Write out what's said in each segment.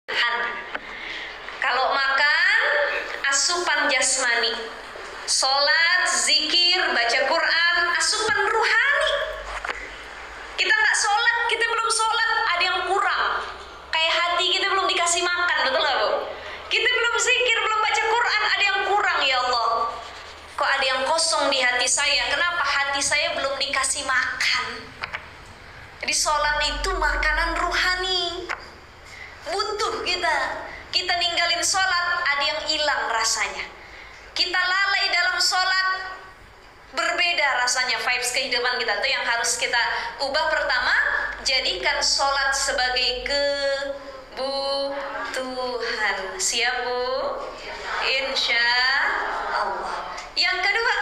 Kalau makan, asupan jasmani. Sholat, zikir, baca Quran, asupan ruhani. Kita nggak sholat, kita belum sholat, ada yang kurang. Kayak hati kita belum dikasih makan, betul nggak Bu? Kita belum zikir, belum baca Quran, ada yang kurang ya Allah. Kok ada yang kosong di hati saya? Kenapa hati saya belum dikasih makan? Jadi sholat itu makanan ruhani. Butuh kita. Kita ninggalin sholat, ada yang hilang rasanya. Kita lalai dalam sholat, berbeda rasanya vibes kehidupan kita. Itu yang harus kita ubah. Pertama, jadikan sholat sebagai kebutuhan. Siap Bu? Insya Allah. Yang kedua,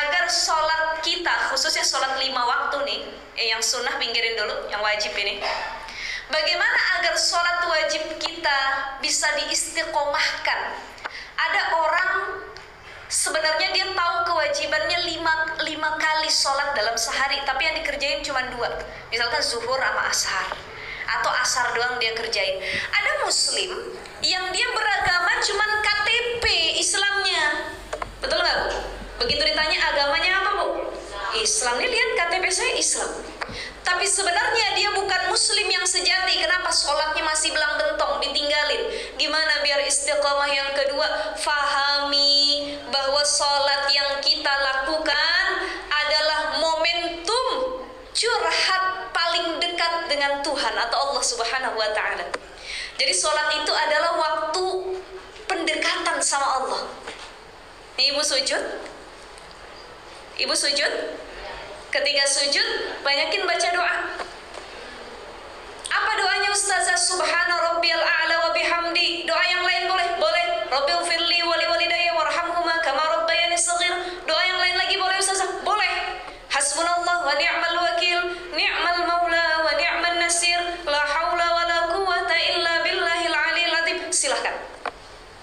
agar sholat kita, khususnya sholat 5 waktu nih, yang sunnah pinggirin dulu, yang wajib ini. Bagaimana agar sholat wajib kita bisa diistiqomahkan? Ada orang sebenarnya dia tahu kewajibannya 5 kali sholat dalam sehari, tapi yang dikerjain cuma 2. Misalkan zuhur sama ashar, atau ashar doang dia kerjain. Ada muslim yang dia beragama cuma KTP Islamnya. Betul nggak Bu? Begitu ditanya agamanya apa Bu? Islam. Nih lihat KTP saya Islam. Tapi sebenarnya dia bukan muslim yang sejati. Kenapa? Sholatnya masih belang bentong, ditinggalin. Gimana biar istiqomah? Yang kedua, fahami bahwa sholat yang kita lakukan adalah momentum curhat paling dekat dengan Tuhan atau Allah Subhanahu wa Ta'ala. Jadi sholat itu adalah waktu pendekatan sama Allah. Nih ibu sujud. Ibu sujud. Ketika sujud, banyakin baca doa. Apa doanya Ustazah? Subhana rabbiyal a'la wa bihamdi. Doa yang lain boleh? Boleh. Rabbighfirli wa liwalidayya warhamhuma kama rabbayani shaghira. Doa yang lain lagi boleh Ustazah? Boleh. Hasbunallah wa ni'mal wakil, ni'mal maula wa ni'man nasir, la haula wa la quwata illa billahil aliyil azim. Silahkan.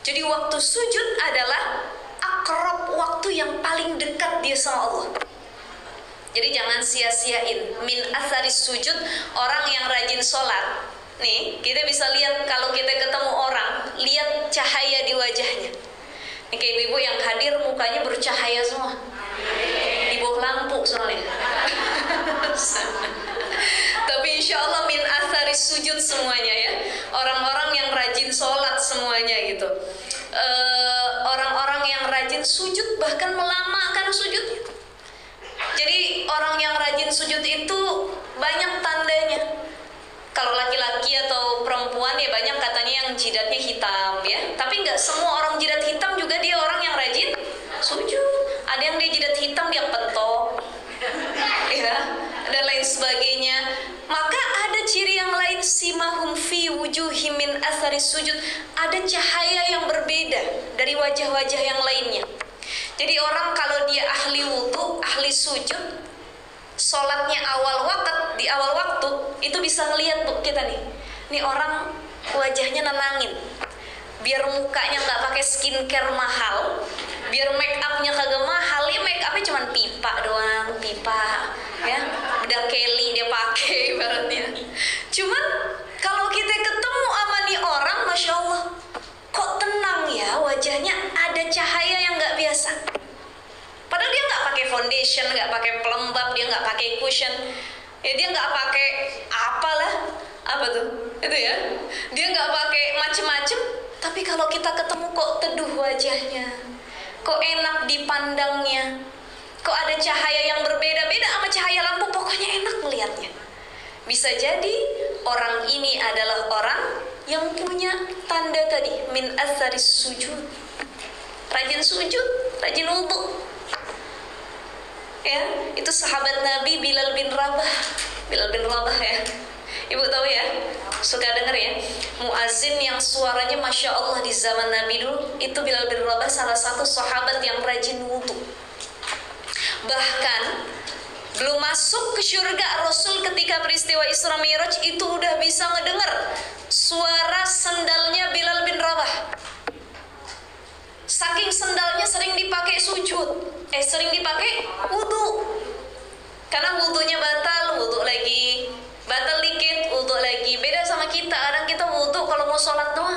Jadi waktu sujud adalah akrab, waktu yang paling dekat dia sama Allah. Jadi jangan sia-siain. Min atharis sujud, orang yang rajin sholat. Nih, kita bisa lihat kalau kita ketemu orang, lihat cahaya di wajahnya. Nih kayak ibu-ibu yang hadir mukanya bercahaya semua. Di bawah lampu soalnya. Tapi insya Allah min atharis sujud semuanya ya. Orang-orang yang rajin sholat semuanya gitu. Orang-orang yang rajin sujud bahkan melamakan sujudnya. Jadi orang yang rajin sujud itu banyak tandanya. Kalau laki-laki atau perempuan ya banyak katanya yang jidatnya hitam ya. Tapi nggak semua orang jidat hitam juga dia orang yang rajin sujud. Ada yang dia jidat hitam dia pentok, ya, dan lain sebagainya. Maka ada ciri yang lain, simahum fi wujuhim min atharis sujud. Ada cahaya yang berbeda dari wajah-wajah yang lainnya. Jadi orang kalau dia ahli wudhu, ahli sujud, sholatnya di awal waktu, itu bisa ngelihat Bu kita nih. Nih orang wajahnya nenangin. Biar mukanya nggak pakai skincare mahal, biar make upnya kagak mahal, ya make upnya cuma pipa doang, pipa, ya, bedak Kelly dia pakai ibaratnya. Cuman kalau kita ketemu sama nih orang, masya Allah, kok tenang ya wajahnya, ada cahaya yang nggak biasa. Padahal dia nggak pakai foundation, nggak pakai pelembab, dia nggak pakai cushion, ya dia nggak pakai apalah, apa tuh, itu ya, dia nggak pakai macem-macem. Tapi kalau kita ketemu kok teduh wajahnya, kok enak dipandangnya, kok ada cahaya yang berbeda-beda sama cahaya lampu, pokoknya enak melihatnya. Bisa jadi orang ini adalah orang yang punya tanda tadi, min atharis sujud. Rajin sujud, rajin wudhu. Ya, itu sahabat Nabi Bilal bin Rabah. Bilal bin Rabah ya. Ibu tahu ya? Suka denger ya? Muazzin yang suaranya Masya Allah di zaman Nabi dulu, itu Bilal bin Rabah, salah satu sahabat yang rajin wudhu. Bahkan belum masuk ke surga Rasul ketika peristiwa Isra Mi'raj itu udah bisa ngedenger suara sendalnya Bilal bin Rabah. Saking sendalnya sering dipakai sujud, sering dipakai wudhu. Karena wudhunya batal, wudhu lagi, batal dikit, wudhu lagi. Beda sama kita, kadang kita wudhu kalau mau sholat doang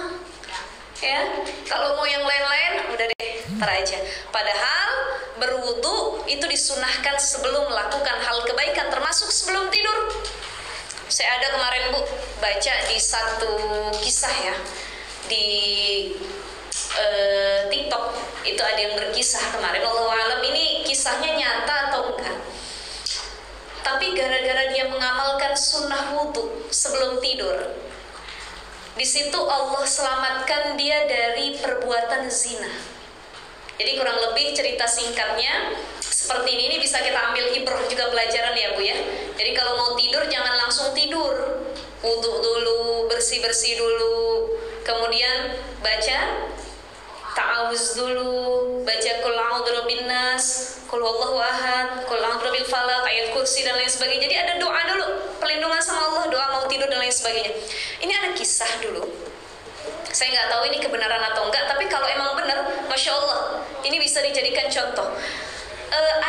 ya. Kalau mau yang lain-lain udah deh, ntar aja. Padahal berwudu itu disunahkan sebelum melakukan hal kebaikan, termasuk sebelum tidur. Saya ada kemarin Bu baca di satu kisah ya di TikTok, itu ada yang berkisah kemarin. Wallahu alam ini kisahnya nyata atau enggak, tapi gara-gara dia mengamalkan sunnah wudu sebelum tidur, di situ Allah selamatkan dia dari perbuatan zina. Jadi kurang lebih cerita singkatnya seperti ini bisa kita ambil ibrah juga, pelajaran ya Bu ya. Jadi kalau mau tidur jangan langsung tidur, wudu dulu, bersih-bersih dulu, kemudian baca ta'awuz dulu, baca qul a'udzu birabbin nas, qul huwallahu ahad, qul a'udzu birabbil falaq, ayat kursi dan lain sebagainya. Jadi ada doa dulu, perlindungan sama Allah, doa mau tidur dan lain sebagainya. Ini ada kisah dulu. Saya nggak tahu ini kebenaran atau enggak, tapi kalau emang benar, masya Allah, ini bisa dijadikan contoh.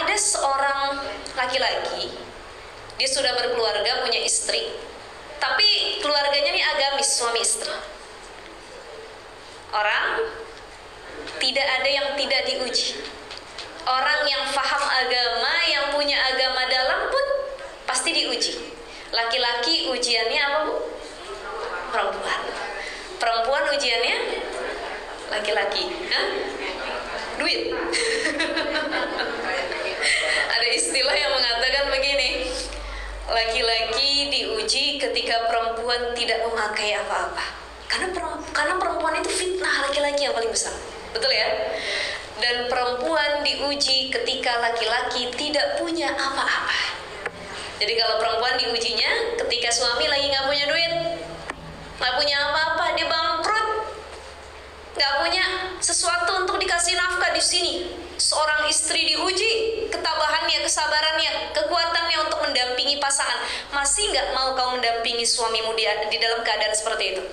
Ada seorang laki-laki, dia sudah berkeluarga, punya istri, tapi keluarganya ini agamis, suami istri. Orang tidak ada yang tidak diuji. Orang yang faham agama, yang punya agama dalam pun pasti diuji. Laki-laki ujiannya apa Bu? Perempuan. Perempuan ujiannya laki-laki. Duit. Ada istilah yang mengatakan begini, laki-laki diuji ketika perempuan tidak memakai apa-apa. Karena perempuan itu fitnah laki-laki yang paling besar. Betul ya? Dan perempuan diuji ketika laki-laki tidak punya apa-apa. Jadi kalau perempuan diujinya ketika suami lagi nggak punya duit, nggak punya apa-apa, dia bangkrut, nggak punya sesuatu untuk dikasih nafkah. Di sini seorang istri diuji ketabahannya, kesabarannya, kekuatannya untuk mendampingi pasangan. Masih nggak mau kau mendampingi suamimu di dalam keadaan seperti itu?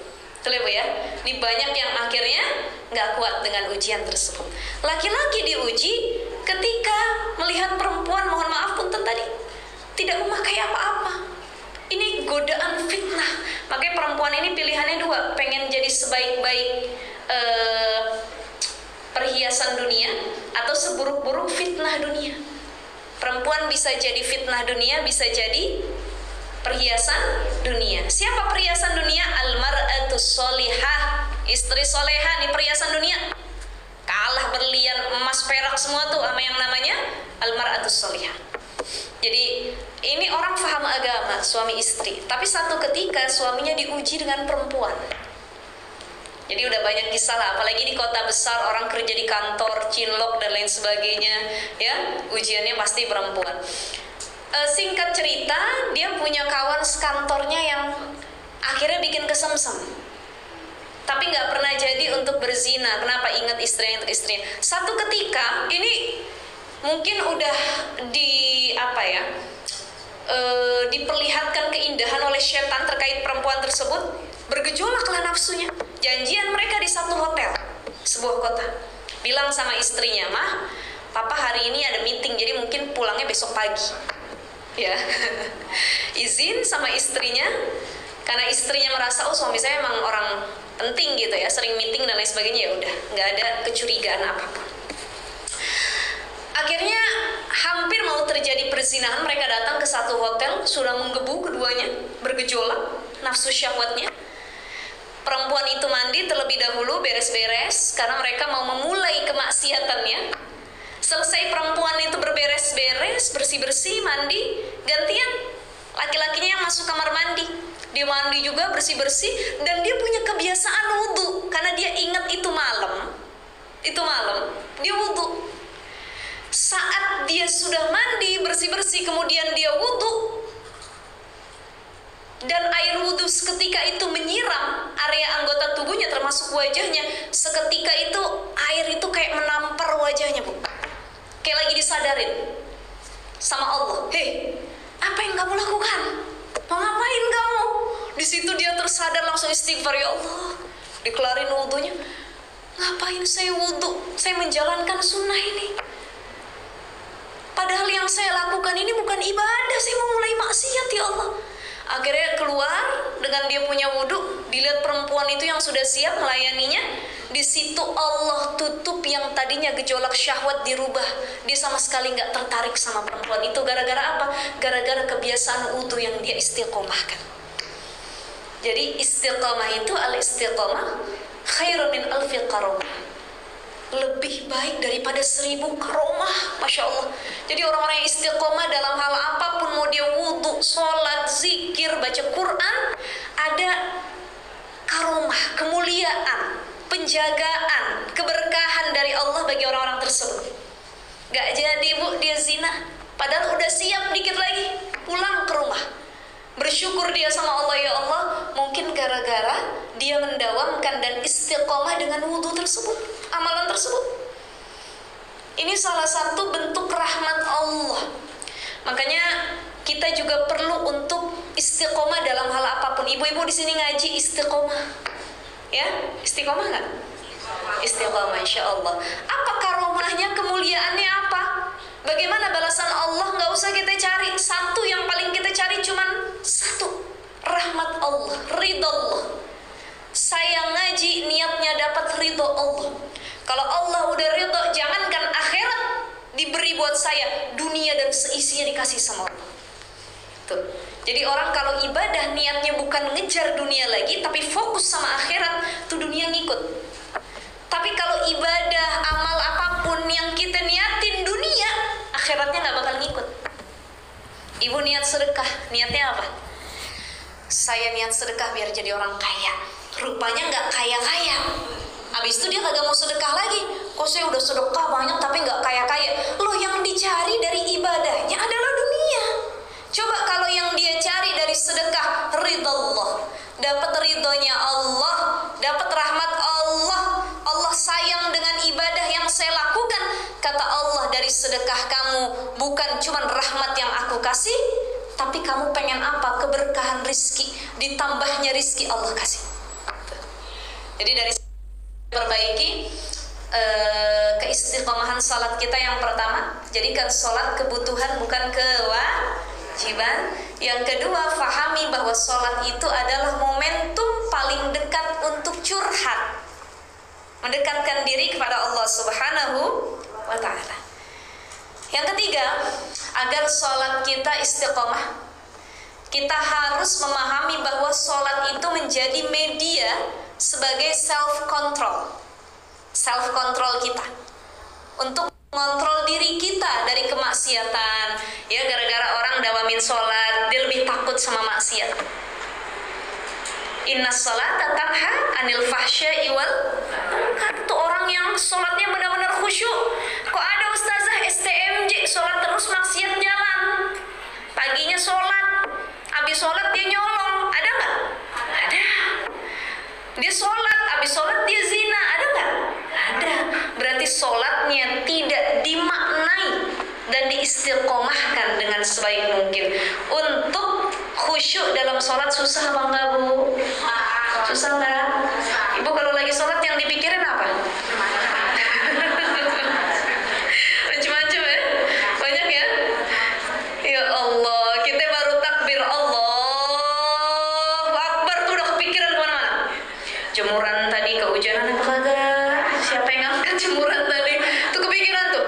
Betul ya? Ini banyak yang akhirnya nggak kuat dengan ujian tersebut. Laki-laki diuji ketika melihat perempuan, mohon maaf punten tadi, tidak memakai apa-apa. Ini godaan fitnah. Makanya perempuan ini pilihannya dua, pengen jadi sebaik-baik perhiasan dunia atau seburuk-buruk fitnah dunia. Perempuan bisa jadi fitnah dunia, bisa jadi perhiasan dunia. Siapa perhiasan dunia? Al-mar'atus sholihah, istri solehah, nih perhiasan dunia. Kalah berlian, emas, perak semua tuh sama yang namanya al-mar'atus sholihah. Jadi ini orang paham agama, suami istri. Tapi satu ketika suaminya diuji dengan perempuan. Jadi udah banyak kisah lah, apalagi di kota besar, orang kerja di kantor, cinlok dan lain sebagainya, ya ujiannya pasti perempuan. Singkat cerita, dia punya kawan sekantornya yang akhirnya bikin kesemsem, tapi nggak pernah jadi untuk berzina. Kenapa? Ingat istrinya, istrinya. Satu ketika ini mungkin udah diperlihatkan keindahan oleh setan terkait perempuan tersebut, bergejolaklah nafsunya. Janjian mereka di satu hotel sebuah kota. Bilang sama istrinya, "Mah, papa hari ini ada meeting, jadi mungkin pulangnya besok pagi." Ya, izin sama istrinya, karena istrinya merasa suami saya emang orang penting gitu ya, sering meeting dan lain sebagainya. Ya udah, nggak ada kecurigaan apapun. Akhirnya hampir mau terjadi perzinahan, mereka datang ke satu hotel, sudah menggebu keduanya, bergejolak nafsu syahwatnya. Perempuan itu mandi terlebih dahulu, beres-beres, karena mereka mau memulai kemaksiatannya. Selesai perempuan itu berberes-beres, bersih-bersih, mandi, gantian laki-lakinya yang masuk kamar mandi. Dia mandi juga, bersih-bersih, dan dia punya kebiasaan wudhu, karena dia ingat itu malam, dia wudhu. Saat dia sudah mandi, bersih-bersih, kemudian dia wudhu, dan air wudhu seketika itu menyiram area anggota tubuhnya termasuk wajahnya. Seketika itu air itu kayak menampar wajahnya, Bu. Kayak lagi disadarin sama Allah. Hei, apa yang kamu lakukan? Mau ngapain kamu? Di situ dia tersadar, langsung istighfar, ya Allah, dikelarin wudhunya. Ngapain saya wudhu? Saya menjalankan sunnah ini. Padahal yang saya lakukan ini bukan ibadah, saya mau mulai maksiat, ya Allah. Akhirnya keluar dengan dia punya wudhu, dilihat perempuan itu yang sudah siap melayaninya. Di situ Allah tutup yang tadinya gejolak syahwat, dirubah. Dia sama sekali nggak tertarik sama perempuan itu. Gara-gara apa? Gara-gara kebiasaan wudhu yang dia istiqomahkan. Jadi istiqomah itu, al-istiqomah khairun min alfi karomah, lebih baik daripada 1000 karomah. Masya Allah. Jadi orang-orang yang istiqomah dalam hal apapun, mau dia wudhu, sholat, zikir, baca Quran, ada karomah, kemuliaan, penjagaan, keberkahan dari Allah bagi orang-orang tersebut. Gak jadi bu, dia zina, padahal udah siap dikit lagi pulang ke rumah. Bersyukur dia sama Allah, ya Allah, mungkin gara-gara dia mendawamkan dan istiqomah dengan wudhu tersebut, amalan tersebut. Ini salah satu bentuk rahmat Allah. Makanya kita juga perlu untuk istiqomah dalam hal apapun. Ibu-ibu di sini ngaji istiqomah, ya? Istiqomah nggak? Istiqomah, insya Allah. Apa karomahnya, kemuliaannya apa? Bagaimana balasan Allah? Nggak usah kita cari. Satu yang paling kita cari cuman satu, rahmat Allah, ridha Allah. Saya ngaji niatnya dapat ridha Allah. Kalau Allah udah ridha, jangankan akhirat diberi buat saya, dunia dan seisinya dikasih sama Allah. Tuh. Jadi orang kalau ibadah niatnya bukan ngejar dunia lagi, tapi fokus sama akhirat, tuh dunia ngikut. Tapi kalau ibadah, amal apapun yang kita niatin dunia, akhiratnya nggak bakal ngikut. Ibu niat sedekah, niatnya apa? Saya niat sedekah biar jadi orang kaya. Rupanya nggak kaya-kaya. Habis itu dia kagak mau sedekah lagi. Kok saya udah sedekah banyak tapi nggak kaya-kaya. Loh, yang dicari dari ibadahnya adalah dunia. Coba kalau yang dia cari dari sedekah, ridha Allah, dapat ridhonya Allah, dapat rahmat Allah, Allah sayang dengan ibadah yang saya lakukan. Kata Allah, dari sedekah kamu bukan cuma rahmat yang aku kasih, tapi kamu pengen apa? Keberkahan rizki, ditambahnya rizki Allah kasih. Jadi dari perbaiki keistiqomahan salat kita yang pertama, jadikan salat kebutuhan bukan kewajiban. Yang kedua, fahami bahwa salat itu adalah momentum paling dekat untuk curhat, mendekatkan diri kepada Allah Subhanahu wa ta'ala. Yang ketiga, agar salat kita istiqomah, kita harus memahami bahwa salat itu menjadi media sebagai self control kita untuk mengontrol diri kita dari kemaksiatan. Ya, gara-gara orang dawamin sholat, dia lebih takut sama maksiat. Inna sholata tanha anil fahsya'i wal munkar. Tuh orang yang sholatnya benar-benar khusyuk. Kok ada ustazah STMJ sholat terus maksiat jalan? Paginya sholat, habis sholat dia nyolong, ada nggak? Ada. Dia sholat, habis sholat dia zina, ada nggak? Ada. Berarti sholatnya tidak dimaknai dan diistiqomahkan dengan sebaik mungkin. Untuk khusyuk dalam sholat susah apa enggak, Bu? Susah nggak? Ibu kalau lagi sholat yang dipikirin apa? Macam-macam ya? Banyak ya? Ya Allah, kita baru takbir Allahu Akbar tuh udah kepikiran kemana-mana. Jemuran tadi kehujanan apa kagak? Siapa yang ngangkat jemuran tadi? Tuh kepikiran tuh.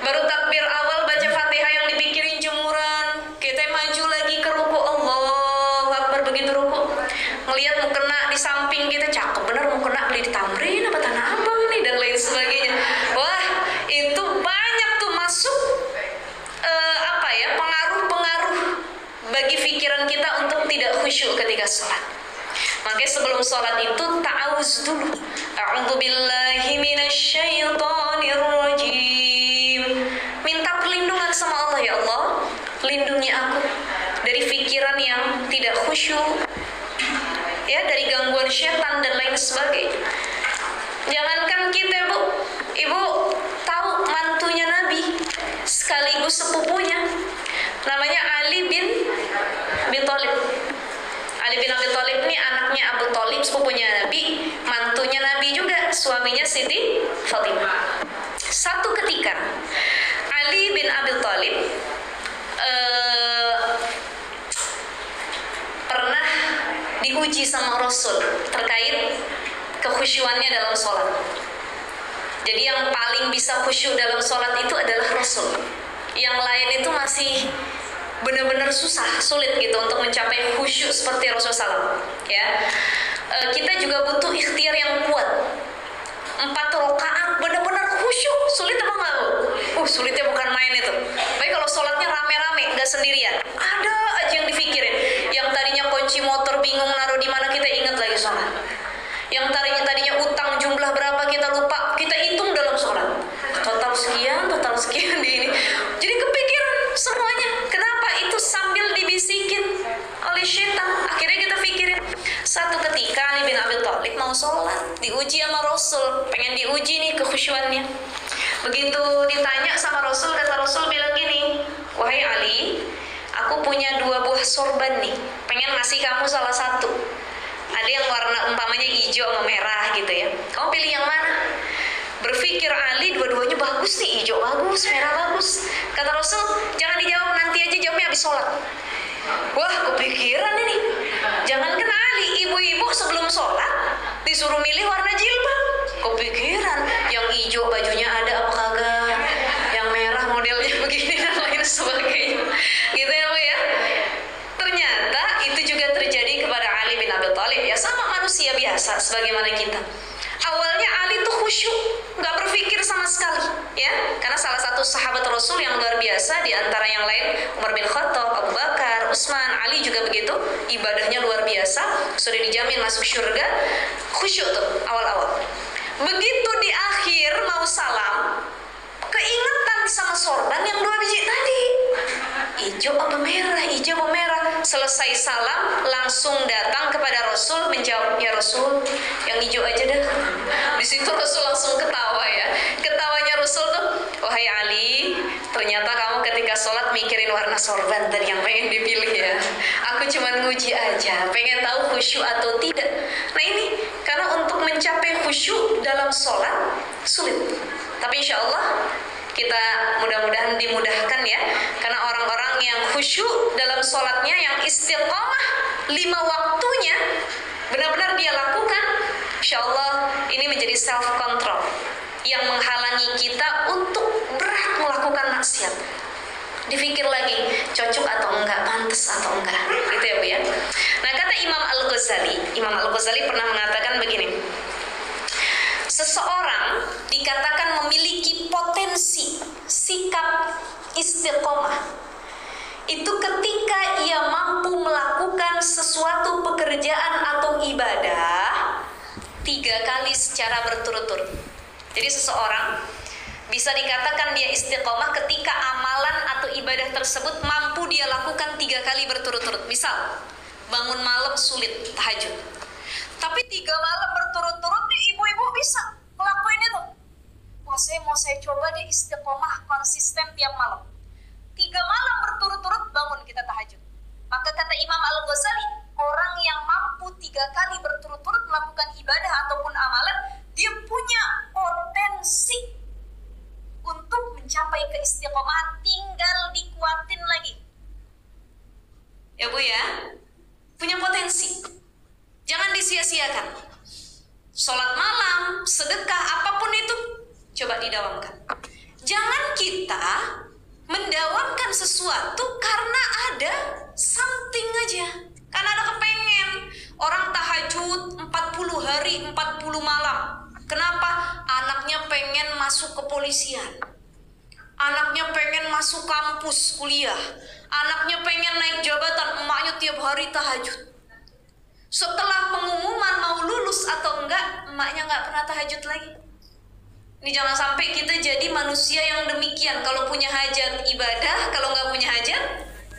Baru takbir awal baca Fatihah yang dipikirin jemuran. Kita maju lagi ke ruku, Allahu Akbar, begitu ruku. Ngelihat mau kena di samping kita, cakep bener, mau kena beli di Tamrin apa Tanah Abang nih dan lain sebagainya. Wah, itu banyak tuh masuk pengaruh-pengaruh bagi pikiran kita untuk tidak khusyuk ketika sholat. Makanya sebelum sholat itu ta'awuz dulu. A'udzubillahi minasyaitonir rajim. Minta perlindungan sama Allah, ya Allah, lindungi aku dari pikiran yang tidak khusyuk, ya, dari gangguan syaitan dan lain sebagainya. Jangankan kita, Bu, Ibu tahu mantunya Nabi sekaligus sepupunya, namanya Ali bin Abi Thalib. Ali bin Abi Thalib ini anaknya Abu Thalib, sepupunya Nabi, mantunya Nabi juga, suaminya Siti Fatimah. Satu ketika Ali bin Abi Thalib diuji sama Rasul terkait kekhusyuannya dalam sholat. Jadi yang paling bisa khusyuk dalam sholat itu adalah Rasul. Yang lain itu masih benar-benar sulit gitu untuk mencapai khusyuk seperti Rasulullah SAW. Ya, kita juga butuh ikhtiar yang kuat. 4 rakaat benar-benar khusyuk, sulit apa nggak? Sulitnya bukan main itu. Baik kalau sholatnya rame-rame, nggak sendirian. Ada aja yang dipikirin. Yang tadinya kunci motor bingung naruh di mana, kita ingat lagi sholat. Yang tadinya utang jumlah berapa kita lupa, kita hitung dalam sholat. Total sekian di ini. Jadi kepikiran semuanya. Kenapa? Itu sambil dibisikin oleh syaitan. Akhirnya kita pikirin. Satu ketika Ali bin Abi Thalib mau sholat, diuji sama Rasul, pengen diuji nih kekhusyuannya. Begitu ditanya sama Rasul, kata Rasul bilang gini, wahai Ali, aku punya 2 buah sorban nih, pengen ngasih kamu salah satu. Ada yang warna umpamanya hijau sama merah gitu ya, kamu pilih yang mana? Berpikir Ali, dua-duanya bagus nih, hijau bagus, merah bagus. Kata Rasul, jangan dijawab, nanti aja jawabnya habis sholat. Wah, kepikiran ini. Jangan kena Ali, ibu-ibu sebelum sholat disuruh milih warna jilbab. Kepikiran, yang hijau bajunya ada apa kagak, yang merah modelnya begini dan lain sebagainya. Gitu ya Bu ya. Ternyata itu juga terjadi kepada Ali bin Abi Thalib ya, sama manusia biasa sebagaimana kita. Awalnya Ali tuh khusyuk, nggak berpikir sama sekali, ya, karena salah satu sahabat Rasul yang luar biasa di antara yang lain Umar bin Khattab, Abu Bakar, Utsman, Ali juga begitu, ibadahnya luar biasa, sudah dijamin masuk surga, khusyuk tuh awal-awal. Begitu di akhir mau salam, keingetan sama sorban yang 2 biji tadi, hijau apa merah, hijau apa merah. Selesai salam langsung datang kepada Rasul menjawab, ya Rasul, yang hijau aja dah. Di situ Rasul langsung ketawa ya. Ketawanya Rasul tuh, wahai Ali, ternyata kamu ketika sholat mikirin warna sorban tadi yang pengen dipilih ya. Aku cuma nguji aja, pengen tahu khusyuk atau tidak. Nah ini karena untuk mencapai khusyuk dalam sholat sulit. Tapi insya Allah kita mudah-mudahan dimudahkan ya, karena orang-orang yang khusyuk dalam sholatnya, yang istiqomah 5 waktunya benar-benar dia lakukan, insya Allah ini menjadi self control yang menghalangi kita untuk berat melakukan maksiat. Dipikir lagi, cocok atau enggak, pantas atau enggak, gitu ya Bu ya. Nah kata Imam Al-Ghazali pernah mengatakan begini, seseorang dikatakan memiliki potensi sikap istiqomah itu ketika ia mampu melakukan sesuatu pekerjaan atau ibadah 3 kali secara berturut-turut. Jadi seseorang bisa dikatakan dia istiqomah ketika amalan atau ibadah tersebut mampu dia lakukan 3 kali berturut-turut. Misal bangun malam sulit, tahajud, tapi 3 malam berturut-turut nih ibu-ibu bisa ngelakuin itu. Wah, saya coba deh istiqomah konsisten tiap malam. 3 malam berturut-turut bangun kita tahajud. Maka kata Imam Al-Ghazali, orang yang mampu 3 kali berturut-turut melakukan ibadah ataupun amalan, dia punya potensi untuk mencapai keistiqomahan, tinggal dikuatin lagi. Ya Bu ya, punya potensi. Jangan disia-siakan. Sholat malam, sedekah, apapun itu, coba didawamkan. Jangan kita mendawamkan sesuatu karena ada something aja, karena ada kepengen. Orang tahajud 40 hari, 40 malam. Kenapa? Anaknya pengen masuk kepolisian, anaknya pengen masuk kampus kuliah, anaknya pengen naik jabatan, emaknya tiap hari tahajud. Setelah pengumuman mau lulus atau enggak, emaknya nggak pernah tahajud lagi. Ini jangan sampai kita jadi manusia yang demikian. Kalau punya hajat ibadah, kalau nggak punya hajat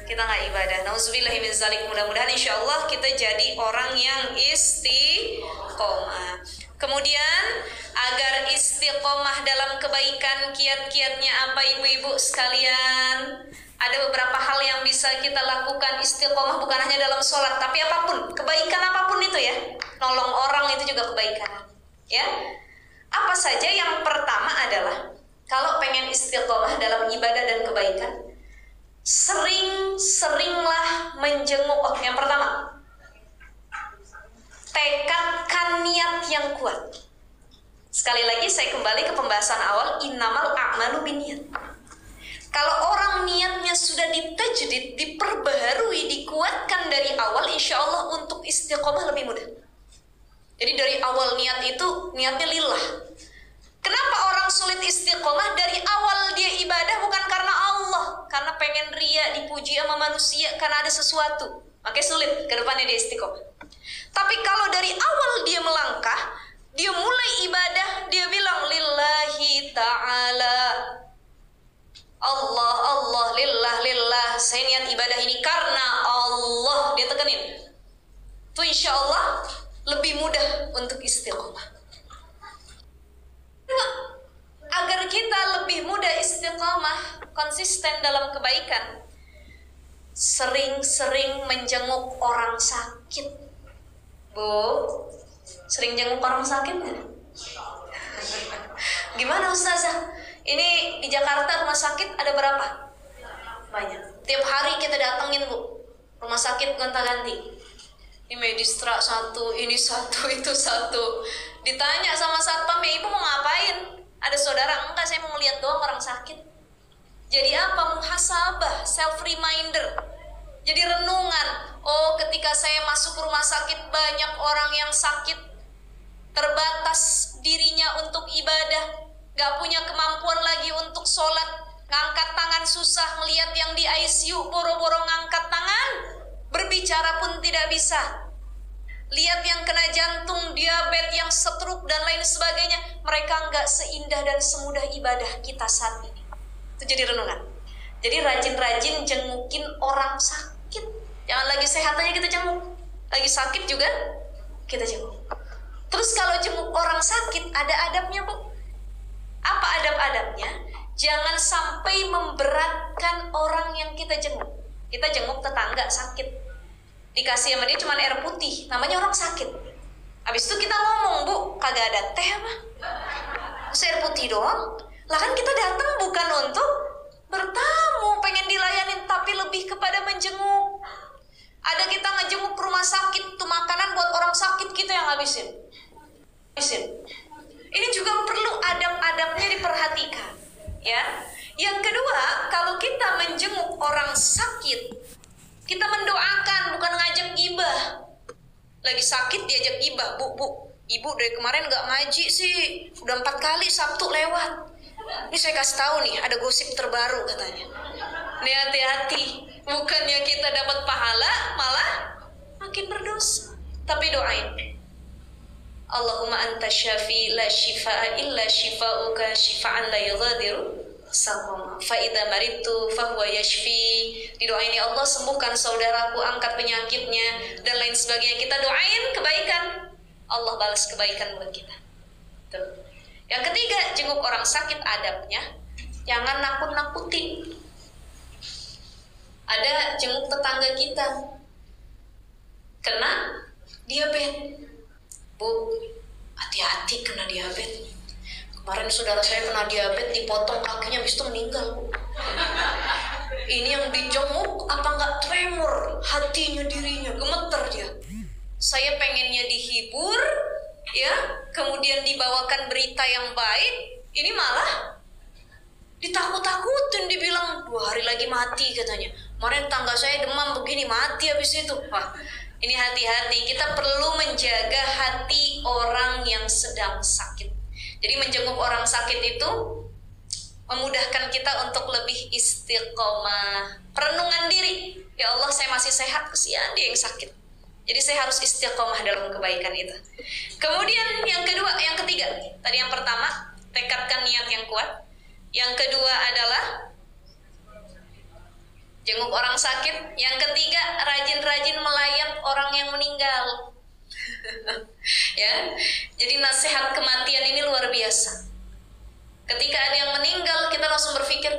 kita nggak ibadah. Nauzubillahi min dzalik. Mudah-mudahan insya Allah kita jadi orang yang istiqomah. Kemudian agar istiqomah dalam kebaikan, kiat-kiatnya apa ibu-ibu sekalian? Ada beberapa hal yang bisa kita lakukan istiqomah, bukan hanya dalam sholat, tapi apapun, kebaikan apapun itu ya. Nolong orang itu juga kebaikan, ya. Apa saja? Yang pertama adalah kalau pengen istiqomah dalam ibadah dan kebaikan, sering-seringlah menjenguk. Yang pertama, tekadkan niat yang kuat. Sekali lagi saya kembali ke pembahasan awal, innamal a'malu binniyat. Kalau orang niatnya sudah ditajdid, diperbaharui, dikuatkan dari awal, insya Allah untuk istiqomah lebih mudah. Jadi dari awal niat itu, niatnya lillah. Kenapa orang sulit istiqomah? Dari awal dia ibadah bukan karena Allah, karena pengen ria, dipuji sama manusia, karena ada sesuatu. Makanya sulit, ke depannya dia istiqomah. Tapi kalau dari awal dia melangkah, dia mulai ibadah, dia bilang lillahi ta'ala, Allah, Allah, lillah, saya niat ibadah ini karena Allah, dia tekenin. Itu insya Allah lebih mudah untuk istiqomah. Agar kita lebih mudah istiqomah, konsisten dalam kebaikan, sering-sering menjenguk orang sakit. Bu, sering jenguk orang sakit nggak? Gimana Ustazah? Ini di Jakarta rumah sakit ada berapa? Banyak. Tiap hari kita datengin, Bu. Rumah sakit gonta-ganti. Ini medistra satu, ini satu, itu satu. Ditanya sama satpam, ya ibu mau ngapain? Ada saudara? Enggak, saya mau ngeliat doang orang sakit. Jadi apa? Muhasabah, self reminder. Jadi renungan. Oh, ketika saya masuk rumah sakit, banyak orang yang sakit, terbatas dirinya untuk ibadah, gak punya kemampuan lagi untuk sholat, ngangkat tangan susah, ngelihat yang di ICU boro-boro ngangkat tangan, berbicara pun tidak bisa. Lihat yang kena jantung, diabetes, yang stroke dan lain sebagainya, mereka gak seindah dan semudah ibadah kita saat ini. Itu jadi renungan. Jadi rajin-rajin jengukin orang sakit. Jangan lagi sehat aja kita jenguk, lagi sakit juga kita jenguk. Terus kalau jenguk orang sakit ada adabnya, Bu. Apa adab-adabnya? Jangan sampai memberatkan orang yang kita jenguk. Kita jenguk tetangga sakit, dikasih sama dia cuma air putih, namanya orang sakit. Habis itu kita ngomong, Bu, kagak ada teh apa? Air putih doang. Lah kan kita datang bukan untuk bertamu, pengen dilayanin, tapi lebih kepada menjenguk. Ada kita ngejenguk rumah sakit, tuh makanan buat orang sakit kita yang habisin. Ini juga perlu adab-adabnya diperhatikan, ya. Yang kedua, kalau kita menjenguk orang sakit, kita mendoakan, bukan ngajak gibah. Lagi sakit diajak gibah, Bu, ibu dari kemarin nggak ngaji sih, udah 4 kali Sabtu lewat. Ini saya kasih tahu nih, ada gosip terbaru katanya. Nih hati-hati, bukannya kita dapat pahala, malah makin berdosa. Tapi doain. Allahumma anta syafi la shifa'a illa shifa'uka shifa'an la yughadiru saqama fa idza maridtu fa huwa yashfi. Didoain, ya Allah sembuhkan saudaraku, angkat penyakitnya dan lain sebagainya. Kita doain kebaikan, Allah balas kebaikan buat kita. Tuh. Yang ketiga, jenguk orang sakit adabnya jangan nakut-nakutin. Ada jenguk tetangga kita kena diabetes. Bu, hati-hati kena diabetes. Kemarin saudara saya kena diabetes, dipotong kakinya, habis itu meninggal, Bu. Ini yang dijenguk apa nggak tremor hatinya, dirinya gemeter dia. Saya pengennya dihibur, ya, kemudian dibawakan berita yang baik, ini malah ditakut-takutin, dibilang 2 hari lagi mati katanya. Kemarin tangga saya demam begini, mati habis itu. Wah, ini hati-hati, kita perlu menjaga hati orang yang sedang sakit. Jadi menjenguk orang sakit itu memudahkan kita untuk lebih istiqomah. Perenungan diri, ya Allah saya masih sehat, kesian dia yang sakit. Jadi saya harus istiqomah dalam kebaikan itu. Kemudian yang kedua, yang ketiga, tadi yang pertama, tekadkan niat yang kuat. Yang kedua adalah jenguk orang sakit. Yang ketiga, rajin-rajin melayat orang yang meninggal. Ya, jadi nasihat kematian ini luar biasa. Ketika ada yang meninggal, kita langsung berpikir,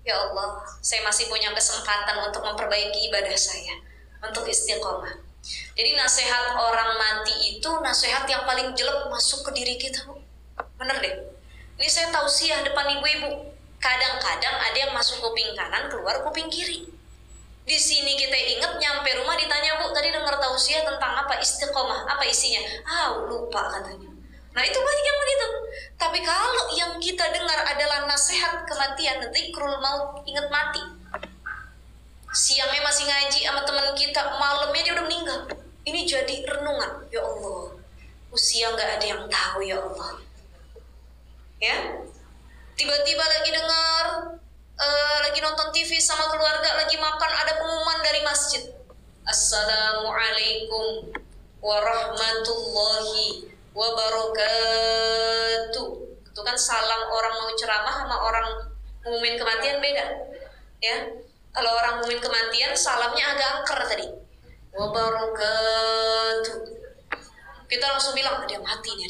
ya Allah, saya masih punya kesempatan untuk memperbaiki ibadah saya, untuk istiqomah. Jadi nasihat orang mati itu nasihat yang paling jelek masuk ke diri kita, Bu. Bener deh. Ini saya tausiah depan ibu-ibu. Kadang-kadang ada yang masuk kuping kanan, keluar kuping kiri. Di sini kita ingat, nyampe rumah ditanya, Bu, tadi dengar tausiah tentang apa? Istiqomah. Apa isinya? Lupa katanya. Nah, itu banyak yang begitu. Tapi kalau yang kita dengar adalah nasihat kematian, zikrul maut, ingat mati. Siangnya masih ngaji sama teman kita, malamnya dia udah meninggal. Ini jadi renungan. Ya Allah, usia nggak ada yang tahu, ya Allah. Ya, tiba-tiba lagi dengar, lagi nonton TV sama keluarga, lagi makan, ada pengumuman dari masjid. Assalamualaikum warahmatullahi wabarakatuh. Itu kan salam orang mau ceramah sama orang ngumumin kematian beda. Ya, kalau orang ngumumin kematian salamnya agak angker tadi. Wabarakatuh. Kita langsung bilang, dia mati nih.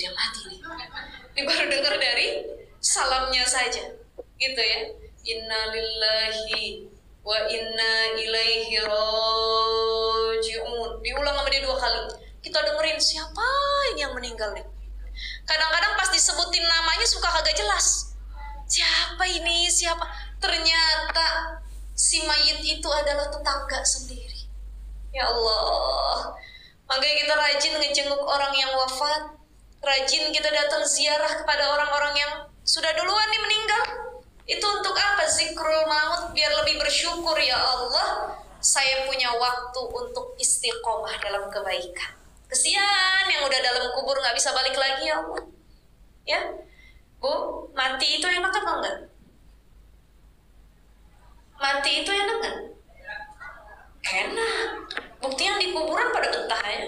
Ini baru dengar dari salamnya saja, gitu ya. Inna lillahi wa inna ilaihi raji'un. Diulang sama dia 2 kali. Kita dengerin, siapa ini yang meninggal nih? Kadang-kadang pas disebutin namanya suka kagak jelas. Siapa ini? Siapa? Ternyata si mayit itu adalah tetangga sendiri. Ya Allah. Makanya kita rajin ngejenguk orang yang wafat. Rajin kita datang ziarah kepada orang-orang yang sudah duluan nih meninggal. Itu untuk apa? Zikrul maut, biar lebih bersyukur, ya Allah, saya punya waktu untuk istiqomah dalam kebaikan. Kesian yang udah dalam kubur gak bisa balik lagi, ya Allah. Ya, Bu, mati itu enak apa enggak? Mati itu enak kan? Enak. Bukti yang di kuburan pada betah ya.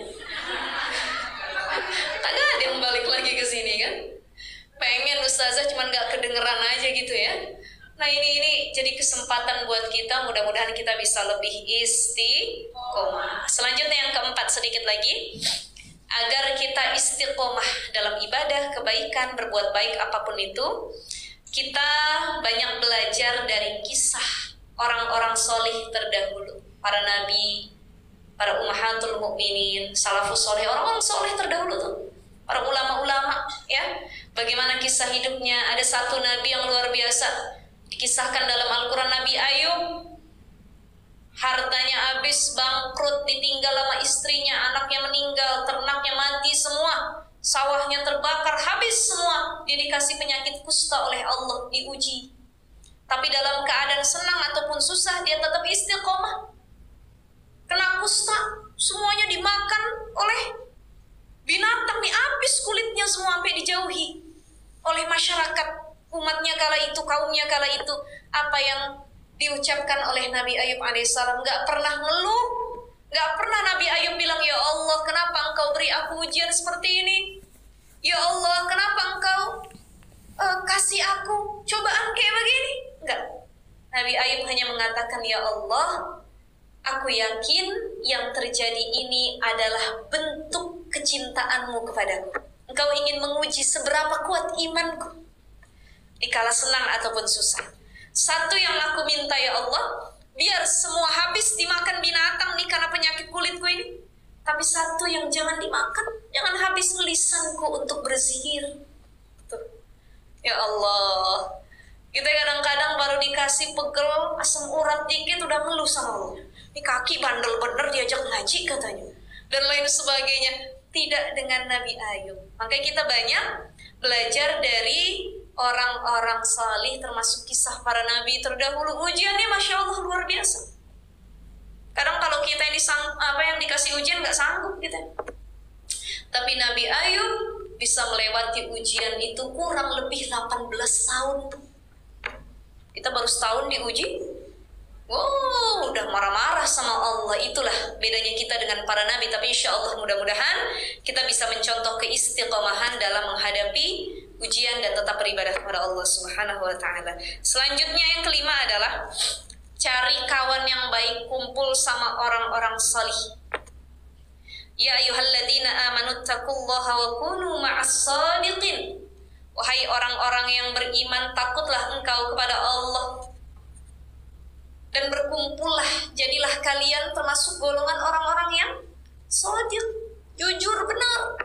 Kagak ada yang balik lagi ke sini kan? Pengen ustazah cuman gak kedengeran aja gitu ya. Nah ini jadi kesempatan buat kita, mudah-mudahan kita bisa lebih istiqomah. Selanjutnya yang keempat, sedikit lagi, agar kita istiqomah dalam ibadah, kebaikan, berbuat baik apapun itu, kita banyak belajar dari kisah orang-orang solih terdahulu, para nabi, para ummahatul mukminin, salafus soleh, orang-orang soleh terdahulu tuh, para ulama-ulama ya. Bagaimana kisah hidupnya? Ada satu nabi yang luar biasa dikisahkan dalam Al-Quran, Nabi Ayub. Hartanya habis, bangkrut, ditinggal sama istrinya, anaknya meninggal, ternaknya mati semua, sawahnya terbakar, habis semua. Dia dikasih penyakit kusta oleh Allah, diuji. Tapi dalam keadaan senang ataupun susah, dia tetap istiqomah. Kena kusta, semuanya dimakan oleh binatang, nih habis kulitnya semua sampai dijauhi oleh masyarakat umatnya kala itu, kaumnya kala itu. Apa yang diucapkan oleh Nabi Ayub alaihissalam? Gak pernah ngeluh, gak pernah Nabi Ayub bilang, ya Allah, kenapa engkau beri aku ujian seperti ini? Ya Allah, kenapa engkau kasih aku cobaan kayak begini? Enggak. Nabi Ayub hanya mengatakan, ya Allah, aku yakin yang terjadi ini adalah bentuk kecintaanmu kepadaku. Engkau ingin menguji seberapa kuat imanku dikala senang ataupun susah. Satu yang aku minta, ya Allah, biar semua habis dimakan binatang nih karena penyakit kulitku ini. Tapi satu yang jangan dimakan, jangan habis lisanku untuk berzikir. Tuh. Ya Allah, kita kadang-kadang baru dikasih pegel, asam urat dikit udah ngeluh sama Allah. Ini kaki bandel bener diajak ngaji katanya. Dan lain sebagainya. Tidak dengan Nabi Ayub. Makanya kita banyak belajar dari orang-orang salih, termasuk kisah para nabi terdahulu. Ujiannya Masya Allah luar biasa. Kadang kalau kita yang dikasih ujian nggak sanggup gitu. Tapi Nabi Ayub bisa melewati ujian itu kurang lebih 18 tahun. Kita baru setahun diuji. Wow, udah marah-marah sama Allah. Itulah bedanya kita dengan para nabi. Tapi insya Allah mudah-mudahan kita bisa mencontoh keistiqomahan dalam menghadapi ujian dan tetap beribadah kepada Allah Subhanahu wa Ta'ala. Selanjutnya yang kelima adalah cari kawan yang baik, kumpul sama orang-orang salih. Ya ayyuhalladzina amanu taqullaha wa kunu ma'as shadiqin. Wahai orang-orang yang beriman, takutlah engkau kepada Allah dan berkumpullah, jadilah kalian termasuk golongan orang-orang yang shadiq, jujur, benar.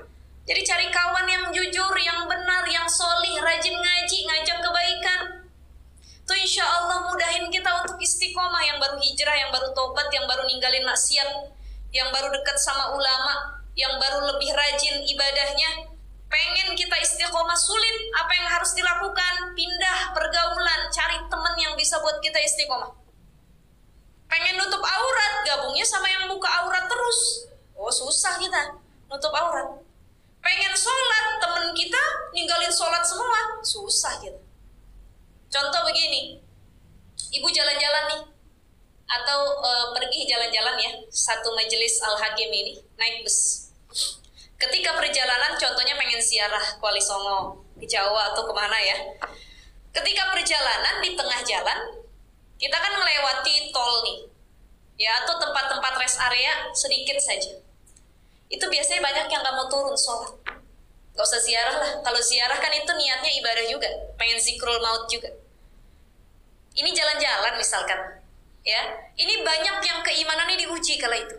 Jadi cari kawan yang jujur, yang benar, yang solih, rajin ngaji, ngajak kebaikan. Itu insya Allah mudahin kita untuk istiqomah, yang baru hijrah, yang baru tobat, yang baru ninggalin maksiat, yang baru dekat sama ulama, yang baru lebih rajin ibadahnya, pengen kita istiqomah sulit, apa yang harus dilakukan? Pindah pergaulan, cari teman yang bisa buat kita istiqomah. Pengen nutup aurat, gabungnya sama yang buka aurat terus. Oh, susah kita nutup aurat. Pengen sholat, temen kita ninggalin sholat semua, susah kita. Contoh begini, ibu jalan-jalan nih, atau pergi jalan-jalan ya, satu majelis Al-Hakim ini, naik bus. Ketika perjalanan, contohnya pengen ziarah Kuali Songo, ke Jawa atau kemana ya. Ketika perjalanan di tengah jalan, kita kan melewati tol nih, ya, atau tempat-tempat rest area sedikit saja. Itu biasanya banyak yang gak mau turun sholat. Gak usah ziarah lah, kalau ziarah kan itu niatnya ibadah juga, pengen zikrul maut juga. Ini jalan-jalan misalkan, ya, ini banyak yang keimanannya diuji kala itu.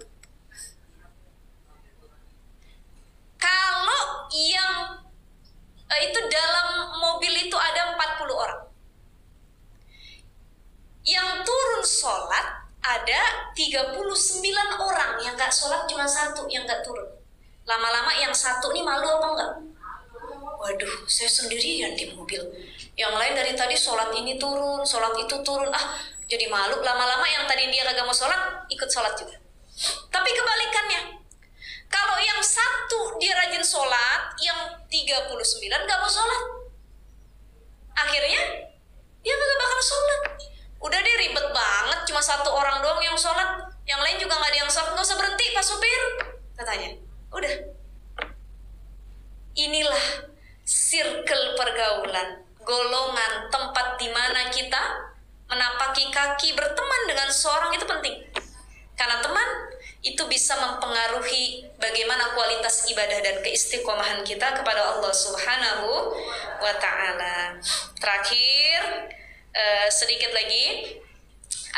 Kalau yang itu dalam mobil itu ada 40 orang, yang turun sholat ada 39 orang, yang gak sholat cuma satu yang gak turun. Lama-lama yang satu nih malu apa enggak? Waduh, saya sendirian di mobil. Yang lain dari tadi sholat ini turun, sholat itu turun. Jadi malu. Lama-lama yang tadi dia kagak mau sholat, ikut sholat juga. Tapi kebalikannya, kalau yang satu dia rajin sholat, yang 39 gak mau sholat. Akhirnya, dia kagak bakal sholat. Udah deh, ribet banget, cuma satu orang doang yang sholat, yang lain juga gak ada yang sholat. Gak usah berhenti, Pak Supir, katanya. Udah. Inilah circle pergaulan, golongan, tempat di mana kita menapaki kaki berteman dengan seorang itu penting. Karena teman itu bisa mempengaruhi bagaimana kualitas ibadah dan keistiqomahan kita kepada Allah Subhanahu wa Ta'ala. Terakhir, sedikit lagi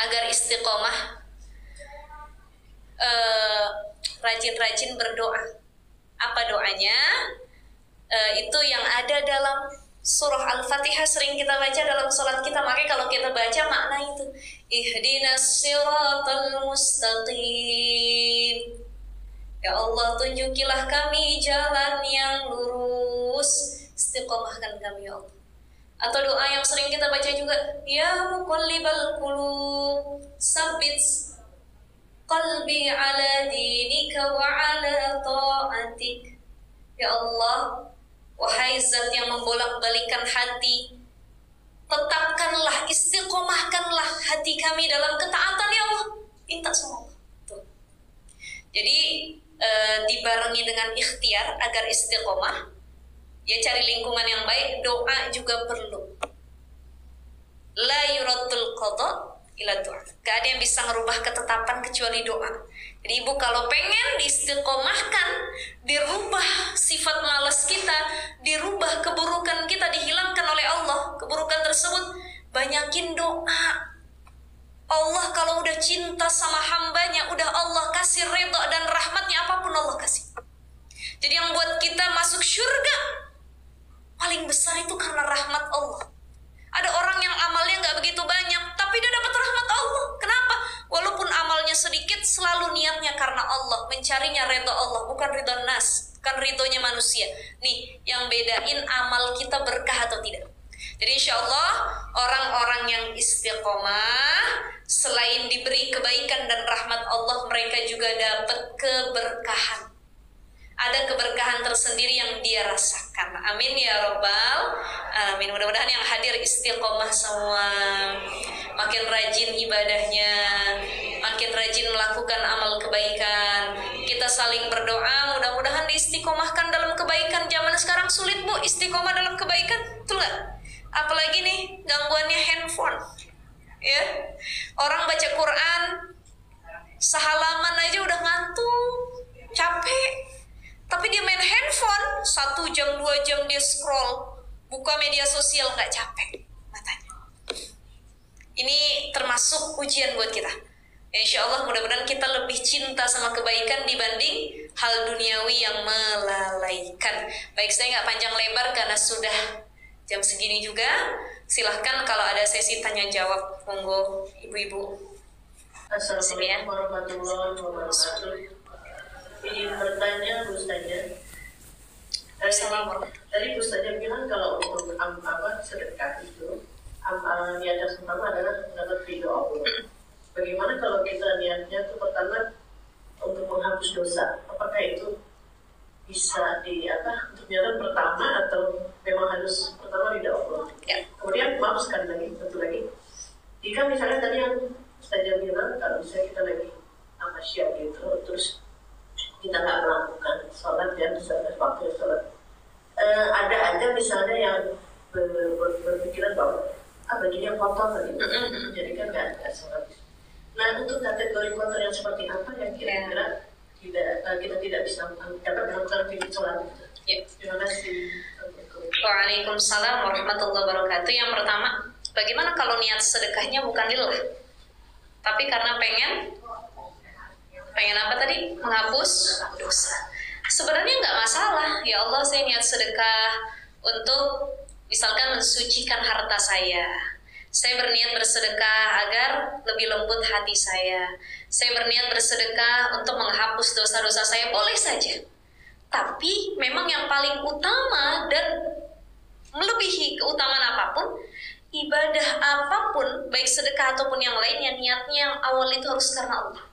agar istiqomah, rajin-rajin berdoa. Apa doanya? Itu yang ada dalam surah Al-Fatihah, sering kita baca dalam sholat kita. Makanya kalau kita baca makna itu, ihdinas siratal mustaqim, ya Allah tunjukilah kami jalan yang lurus, istiqomahkan kami ya Allah. Atau doa yang sering kita baca juga, ya muqallibal qulub sabbit qalbi ala dinika wa ala ta'atik. Ya Allah, wahai zat yang membolak-balikan hati, tetapkanlah, istiqomahkanlah hati kami dalam ketaatan ya Allah. Minta sama Allah. Tuh. Jadi dibarengi dengan ikhtiar agar istiqomah, ya cari lingkungan yang baik, doa juga perlu. La yuraddul qada ila doa. Gak ada yang bisa merubah ketetapan kecuali doa. Jadi ibu kalau pengen diistiqomahkan, dirubah sifat malas kita, dirubah keburukan kita, dihilangkan oleh Allah keburukan tersebut, banyakin doa. Allah kalau udah cinta sama hambanya, udah Allah kasih ridha dan rahmatnya, apapun Allah kasih. Jadi yang buat kita masuk surga paling besar itu karena rahmat Allah. Ada orang yang amalnya gak begitu banyak, tapi dia dapat rahmat Allah. Kenapa? Walaupun amalnya sedikit, selalu niatnya karena Allah, mencarinya ridha Allah, bukan ridha nas, bukan ridhonya manusia. Nih, yang bedain amal kita berkah atau tidak. Jadi insya Allah, orang-orang yang istiqomah, selain diberi kebaikan dan rahmat Allah, mereka juga dapat keberkahan. Ada keberkahan tersendiri yang dia rasakan. Amin ya Rabbal Alamin. Mudah-mudahan yang hadir istiqomah semua, makin rajin ibadahnya, makin rajin melakukan amal kebaikan. Kita saling berdoa, mudah-mudahan diistiqomahkan dalam kebaikan. Zaman sekarang sulit bu, istiqomah dalam kebaikan, betul nggak? Apalagi nih gangguannya handphone, ya. Orang baca Quran sehalaman aja udah ngantuk, capek. Tapi dia main handphone 1 jam 2 jam dia scroll, buka media sosial, nggak capek matanya. Ini termasuk ujian buat kita. Insya Allah mudah-mudahan kita lebih cinta sama kebaikan dibanding hal duniawi yang melalaikan. Baik, saya nggak panjang lebar karena sudah Jam segini juga, silahkan kalau ada sesi tanya jawab, monggo ibu-ibu. Assalamualaikum warahmatullahi wabarakatuh. Ingin bertanya Bu Ustazah. Tadi Bu Ustazah bilang kalau untuk sedekah itu niat yang pertama adalah mendapat ridho Allah. Bagaimana kalau kita niatnya itu pertama untuk menghapus dosa? Apakah itu bisa untuk jalan pertama atau memang harus pertama ridho Allah? Ya. Kemudian maaf sekali lagi, satu lagi. Jika misalnya tadi yang Ustazah bilang kalau misalnya kita lagi amasya gitu, terus kita nggak melakukan sholat dan waktu sholat, ada aja misalnya yang berpikiran bahwa baginya kotor gitu, jadi kan nggak sholat. Nah, untuk kategori kotor yang seperti apa yang kira-kira kita tidak bisa dapat melakukan aktivitas sholat? Ya. Terima kasih. Waalaikumsalam warahmatullahi wabarakatuh. Yang pertama, bagaimana kalau niat sedekahnya bukan lillah, tapi karena pengen apa tadi? Menghapus dosa. Sebenarnya nggak masalah. Ya Allah, saya niat sedekah untuk misalkan mensucikan harta saya. Saya berniat bersedekah agar lebih lembut hati saya. Saya berniat bersedekah untuk menghapus dosa-dosa saya. Boleh saja. Tapi memang yang paling utama dan melebihi keutamaan apapun, ibadah apapun, baik sedekah ataupun yang lainnya, niatnya yang awal itu harus karena Allah.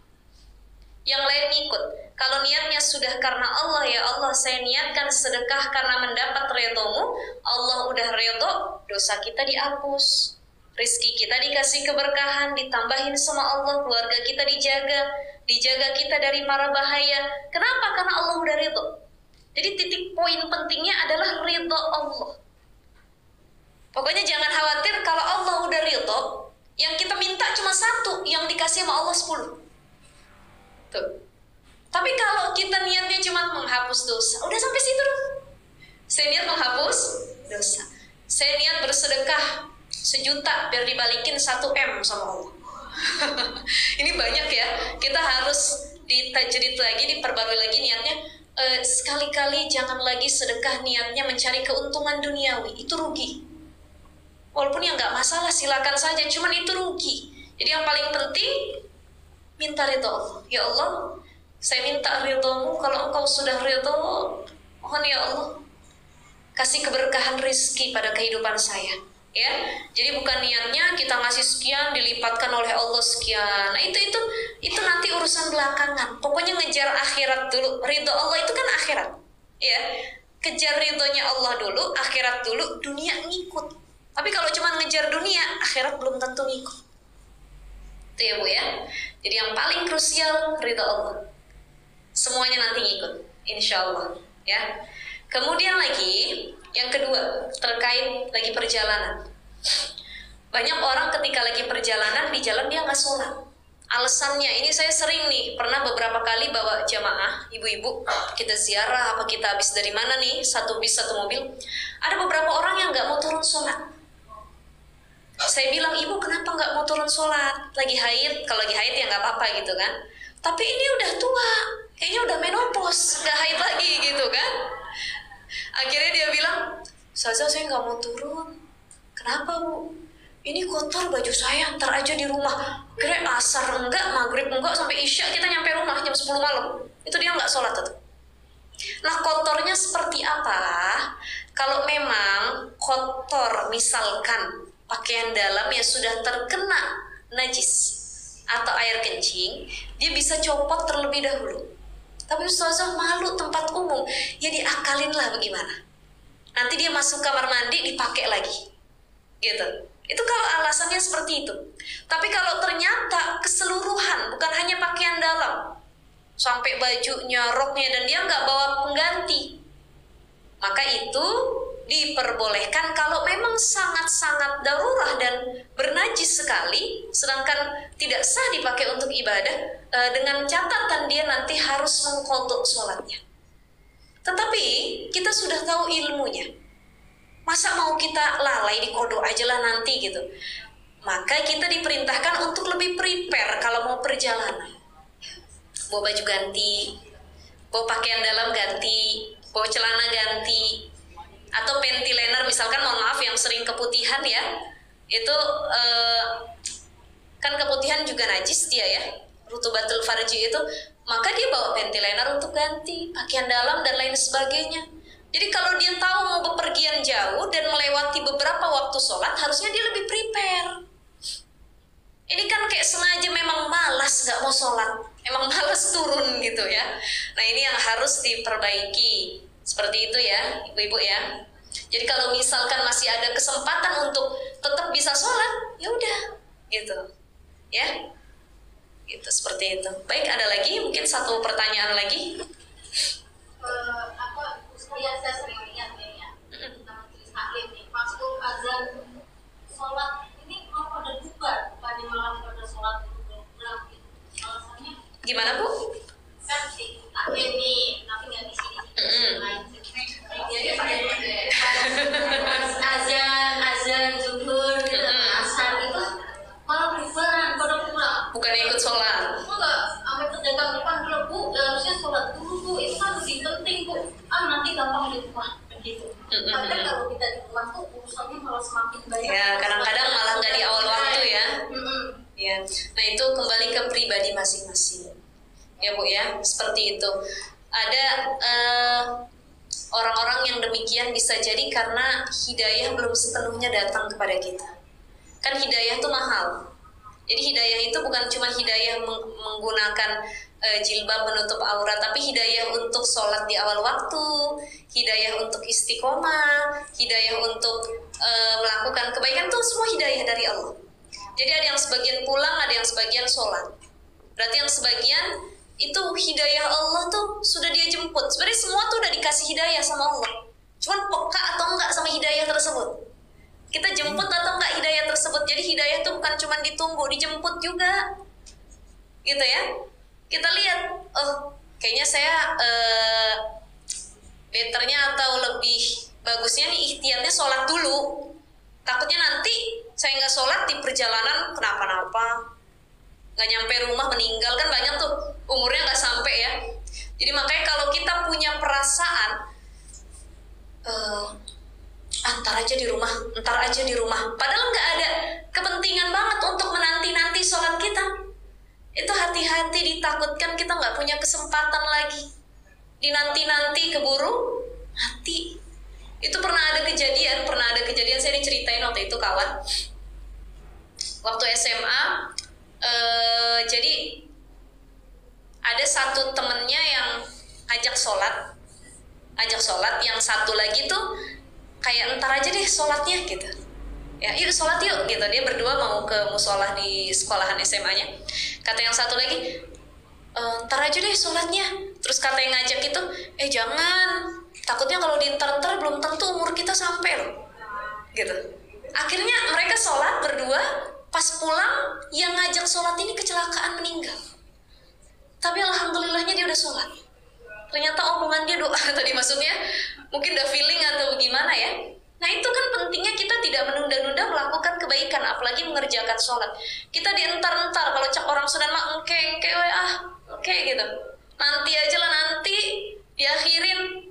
Yang lain ikut. Kalau niatnya sudah karena Allah, ya Allah, saya niatkan sedekah karena mendapat ridho-Mu, Allah udah ridho, dosa kita dihapus, rizki kita dikasih keberkahan, ditambahin sama Allah, keluarga kita dijaga kita dari mara bahaya. Kenapa? Karena Allah udah ridho. Jadi titik poin pentingnya adalah ridho Allah. Pokoknya jangan khawatir kalau Allah udah ridho, yang kita minta cuma satu, yang dikasih sama Allah 10. Tuh. Tapi kalau kita niatnya cuma menghapus dosa, udah sampai situ dong. Saya niat menghapus dosa. Saya niat bersedekah 1 juta biar dibalikin 1 M sama Allah. Ini banyak ya. Kita harus ditajdid lagi, diperbarui lagi niatnya. Sekali-kali jangan lagi sedekah niatnya mencari keuntungan duniawi. Itu rugi. Walaupun yang nggak masalah, silakan saja. Cuman itu rugi. Jadi yang paling penting, minta ridho Allah. Ya Allah, saya minta ridho-Mu. Kalau Engkau sudah ridho, mohon ya Allah, kasih keberkahan rizki pada kehidupan saya. Ya, jadi bukan niatnya kita ngasih sekian dilipatkan oleh Allah sekian. Nah itu nanti urusan belakangan. Pokoknya ngejar akhirat dulu. Ridho Allah itu kan akhirat. Ya, kejar ridhonya Allah dulu, akhirat dulu, dunia ngikut. Tapi kalau cuma ngejar dunia, akhirat belum tentu ngikut. Itu ya Bu ya. Jadi yang paling krusial ridho Allah. Semuanya nanti ngikut, insya Allah. Ya. Kemudian lagi, yang kedua terkait lagi perjalanan. Banyak orang ketika lagi perjalanan di jalan dia nggak sholat. Alasannya, ini saya sering nih, pernah beberapa kali bawa jamaah, ibu-ibu, kita ziarah, apa kita habis dari mana nih, 1 bis 1 mobil. Ada beberapa orang yang nggak mau turun sholat. Saya bilang, ibu kenapa nggak mau turun sholat? Lagi haid, kalau lagi haid ya nggak apa-apa gitu kan. Tapi ini udah tua, kayaknya udah menopause, nggak haid lagi gitu kan. Akhirnya dia bilang, Ustazah saya nggak mau turun. Kenapa Bu? Ini kotor baju saya, ntar aja di rumah. Kira asar enggak, maghrib enggak, sampai isya kita nyampe rumah jam 10 malam. Itu dia nggak sholat tuh. Nah kotornya seperti apa? Kalau memang kotor, misalkan pakaian dalam yang sudah terkena najis atau air kencing, dia bisa copot terlebih dahulu. Tapi Ustazah malu tempat umum, ya diakalin lah bagaimana. Nanti dia masuk kamar mandi dipakai lagi, gitu. Itu kalau alasannya seperti itu. Tapi kalau ternyata keseluruhan, bukan hanya pakaian dalam, sampai bajunya, roknya, dan dia nggak bawa pengganti, maka itu diperbolehkan kalau memang sangat-sangat darurah dan bernajis sekali, sedangkan tidak sah dipakai untuk ibadah, dengan catatan dia nanti harus mengqadha sholatnya. Tetapi kita sudah tahu ilmunya, masa mau kita lalai diqadha aja lah nanti gitu. Maka kita diperintahkan untuk lebih prepare kalau mau perjalanan. Bawa baju ganti, bawa pakaian dalam ganti, bawa celana ganti. Atau panty liner misalkan, mohon maaf yang sering keputihan ya, itu kan keputihan juga najis dia ya, rutubatul farji itu, maka dia bawa panty liner untuk ganti pakaian dalam dan lain sebagainya. Jadi kalau dia tahu mau bepergian jauh dan melewati beberapa waktu sholat, harusnya dia lebih prepare. Ini kan kayak sengaja memang malas gak mau sholat, emang malas turun gitu ya. Nah ini yang harus diperbaiki, seperti itu ya ibu-ibu ya. Jadi kalau misalkan masih ada kesempatan untuk tetap bisa sholat, ya udah gitu ya, gitu seperti itu. Baik, ada lagi mungkin satu pertanyaan lagi. Saya sering lihat ya, kita majelis taklim nih, waktu azan sholat ini mau pada bubar, bukannya malah pada sholat berulang gitu. Alasannya Gimana Bu? kan di taklim nih, tapi nggak di sini. Jadi azan zuhur gitu, asar itu malah bubaran pada pulang. Bukan ikut sholat. Enggak, sampai pedagang depan bilang, Bu, harusnya sholat dulu Bu, itu kan lebih penting Bu. Nanti gampang di rumah begitu. Padahal kalau kita di rumah tuh urusannya malah semakin banyak. Ya, kadang-kadang malah nggak di awal waktu ya. Ya, nah itu kembali ke pribadi masing-masing. Ya Bu ya, seperti itu. Ada orang-orang yang demikian bisa jadi karena hidayah belum sepenuhnya datang kepada kita. Kan hidayah itu mahal. Jadi hidayah itu bukan cuma hidayah menggunakan jilbab menutup aurat, tapi hidayah untuk sholat di awal waktu, hidayah untuk istiqomah, hidayah untuk melakukan kebaikan, itu semua hidayah dari Allah. Jadi ada yang sebagian pulang, ada yang sebagian sholat. Berarti yang sebagian itu hidayah Allah tuh sudah dia jemput. Sebenarnya semua tuh udah dikasih hidayah sama Allah. Cuman peka atau enggak sama hidayah tersebut. Kita jemput atau enggak hidayah tersebut. Jadi hidayah tuh bukan cuma ditunggu, dijemput juga. Gitu ya. Kita lihat, oh kayaknya saya betternya atau lebih bagusnya nih ikhtiarnya sholat dulu. Takutnya nanti saya nggak sholat di perjalanan kenapa-napa, nggak nyampe rumah meninggal, kan banyak tuh umurnya nggak sampai ya. Jadi makanya kalau kita punya perasaan ntar aja di rumah, padahal nggak ada kepentingan banget untuk menanti-nanti sholat kita. Itu hati-hati, ditakutkan kita nggak punya kesempatan lagi. Dinanti-nanti keburu mati. Itu pernah ada kejadian saya diceritain waktu itu kawan. Waktu SMA, jadi ada satu temennya yang ajak sholat, yang satu lagi tuh kayak ntar aja deh sholatnya gitu. Ya, yuk sholat yuk gitu. Dia berdua mau ke musola di sekolahan SMA-nya. Kata yang satu lagi, ntar aja deh sholatnya. Terus kata yang ngajak itu, jangan, takutnya kalau diintar-intar belum tentu umur kita sampai loh, gitu. Akhirnya mereka sholat berdua. Pas pulang, yang ngajak sholat ini kecelakaan meninggal. Tapi alhamdulillahnya dia udah sholat. Ternyata omongan dia doa tadi, maksudnya mungkin udah feeling atau gimana ya. Nah itu kan pentingnya kita tidak menunda-nunda melakukan kebaikan, apalagi mengerjakan sholat. Kita dientar-entar, kalau cak orang Sudan mah oke gitu. Nanti aja lah, nanti diakhirin.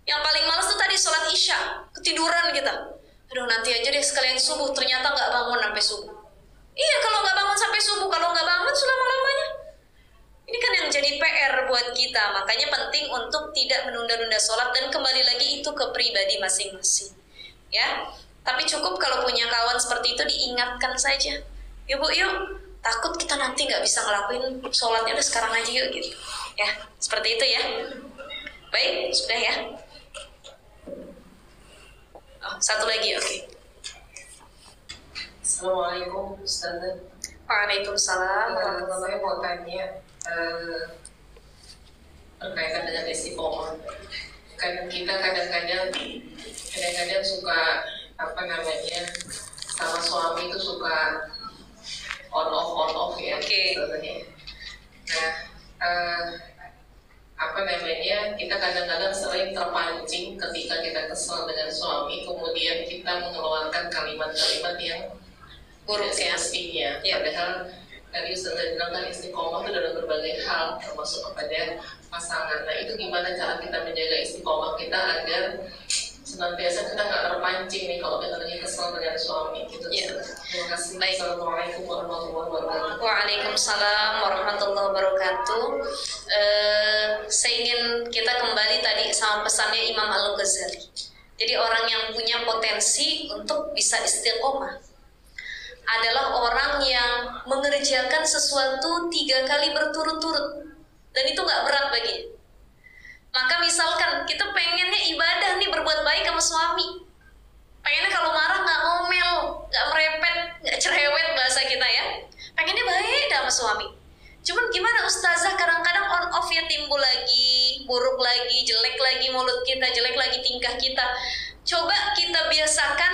Yang paling males tuh tadi sholat isya, ketiduran kita. Aduh nanti aja deh sekalian subuh, ternyata nggak bangun sampai subuh. Iya, kalau nggak bangun sampai subuh, kalau nggak bangun selama-lamanya. Ini kan yang jadi PR buat kita, makanya penting untuk tidak menunda-nunda sholat, dan kembali lagi itu ke pribadi masing-masing. Ya, tapi cukup kalau punya kawan seperti itu diingatkan saja. Yuk Bu, yuk. Takut kita nanti nggak bisa ngelakuin sholatnya, udah sekarang aja yuk gitu. Ya, seperti itu ya. Baik, sudah ya. Oh, satu lagi, oke. Assalamualaikum Ustazah. Waalaikumsalam. Saya mau tanya berkaitan dengan istiqomah. Kan kita kadang-kadang suka sama suami itu suka on off ya. Oke. Nah, kita kadang-kadang sering terpancing ketika kita kesal dengan suami, kemudian kita mengeluarkan kalimat-kalimat yang buruk ya. Semestinya. Ya. Padahal tadi Ustazah bilang kan istiqomah itu dalam berbagai hal, termasuk kepada pasangan. Nah itu gimana cara kita menjaga istiqomah kita agar senantiasa kita nggak terpancing nih kalau kita lagi kesel dengan suami gitu. Terima kasih. Baik. Assalamualaikum warahmatullahi wabarakatuh. Waalaikumsalam warahmatullahi wabarakatuh. Saya ingin kita kembali tadi sama pesannya Imam Al-Ghazali. Jadi orang yang punya potensi untuk bisa istiqomah adalah orang yang mengerjakan sesuatu 3 kali berturut-turut, dan itu nggak berat baginya. Maka misalkan kita pengennya ibadah nih, berbuat baik sama suami, pengennya kalau marah nggak ngomel, nggak merepet, nggak cerewet bahasa kita ya, pengennya baik sama suami. Cuman gimana ustazah, kadang-kadang on off ya, timbul lagi, buruk lagi, jelek lagi mulut kita, jelek lagi tingkah kita. Coba kita biasakan